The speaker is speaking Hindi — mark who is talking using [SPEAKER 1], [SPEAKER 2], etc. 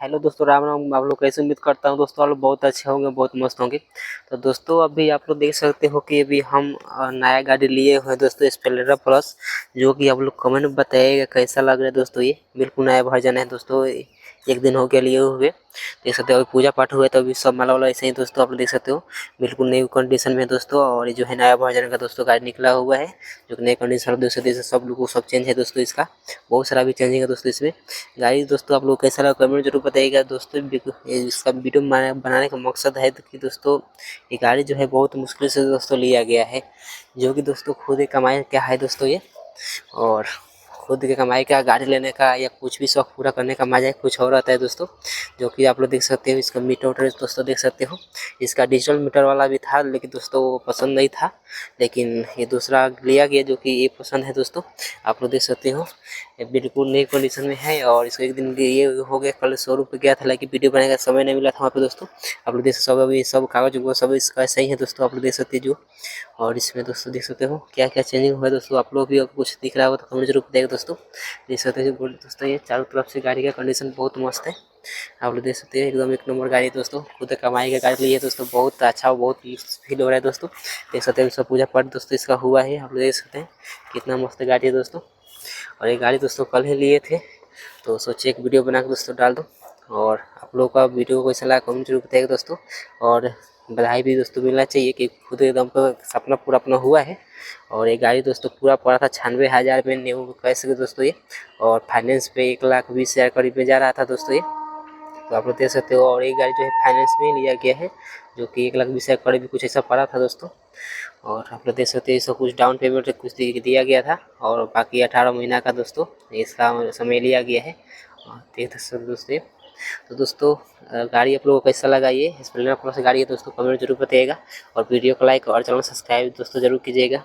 [SPEAKER 1] हेलो दोस्तों, राम राम। आप लोग कैसे? उम्मीद करता हूँ दोस्तों आप लोग बहुत अच्छे होंगे, बहुत मस्त होंगे। तो दोस्तों अभी आप लोग देख सकते हो कि अभी हम नया गाड़ी लिए हुए हैं दोस्तों, स्प्लेंडर प्लस। जो कि आप लोग कमेंट में बताइएगा कैसा लग रहा है दोस्तों। ये बिल्कुल नया वर्जन है दोस्तों, एक दिन हो गया लिए हुए। देख सकते हो अभी पूजा पाठ हुआ है तो अभी सब माला वाला ऐसे ही दोस्तों आप लोग देख सकते हो, बिल्कुल नई कंडीशन में दोस्तों। और ये जो है नया वर्जन का दोस्तों गाड़ी निकला हुआ है, जो कि नई कंडीशन देख सकते हो। सब लोग सब चेंज है दोस्तों, इसका बहुत सारा भी चेंजिंग है दोस्तों इसमें। गाड़ी दोस्तों आप लोग कैसा लगा कमेंट जरूर बताइएगा दोस्तों। इसका वीडियो बनाने का मकसद है कि दोस्तों ये गाड़ी जो है बहुत मुश्किल से दोस्तों लिया गया है, जो कि दोस्तों खुद ही कमाई क्या है दोस्तों ये। और खुद की कमाई का गाड़ी लेने का या कुछ भी शौक पूरा करने का मजा कुछ और आता है दोस्तों। जो कि आप लोग देख सकते हो, इसका मीटर उटर दोस्तों देख सकते हो। इसका डिजिटल मीटर वाला भी था लेकिन दोस्तों वो पसंद नहीं था, लेकिन ये दूसरा लिया गया जो कि ये पसंद है दोस्तों। आप लोग देख सकते हो ये बिल्कुल नई कंडीशन में है। और इसको एक दिन ये हो गया, कल शोरूम पे गया था लेकिन वीडियो बनाने का समय नहीं मिला था वहाँ पे दोस्तों। आप लोग देख सकते सब अभी सब कागज वो सब इसका सही है दोस्तों, आप लोग देख सकते जो। और इसमें दोस्तों देख सकते हो क्या क्या चेंजिंग हुआ है दोस्तों। आप लोग भी अगर कुछ दिख रहा हो तो कमेंट जरूर बताइएगा दोस्तों। देख सकते हो दोस्तों ये चारों तरफ से गाड़ी का कंडीशन बहुत मस्त है। आप लोग देख सकते हैं एकदम एक नंबर गाड़ी है दोस्तों, खुद कमाई का गाड़ी ली है दोस्तों। बहुत अच्छा बहुत फील हो रहा है दोस्तों। देख सकते हैं सब पूजा पाठ दोस्तों इसका हुआ है, आप लोग देख सकते हैं कितना मस्त गाड़ी है दोस्तों। और ये गाड़ी दोस्तों कल ही लिए थे तो सोचे एक वीडियो बना के दोस्तों डाल दो। और आप लोगों का वीडियो को कैसा लगा कमेंट जरूर बताइएगा दोस्तों। और बधाई भी दोस्तों मिलना चाहिए कि खुद एकदम का सपना पूरा अपना हुआ है। और ये गाड़ी दोस्तों पूरा पड़ा था 96,000 में न्यू कैसे दोस्तों ये। और फाइनेंस पे 1,20,000 करीब में जा रहा था दोस्तों ये, तो आप लोग देख सकते हो। और ये गाड़ी जो है फाइनेंस में लिया गया है, जो कि 1,20,000 करीब कुछ ऐसा पड़ा था दोस्तों। और आप लोग देख सकते हैं इसका कुछ डाउन पेमेंट कुछ दिया गया था, और बाकी 18 महीना का दोस्तों इसका समय लिया गया है। देख सकते दोस्तों। तो दोस्तों गाड़ी आप लोगों को कैसा लगा ये स्प्लेंडर प्लस गाड़ी है दोस्तों, कमेंट जरूर बताइएगा। और वीडियो को लाइक और चैनल सब्सक्राइब दोस्तों जरूर कीजिएगा।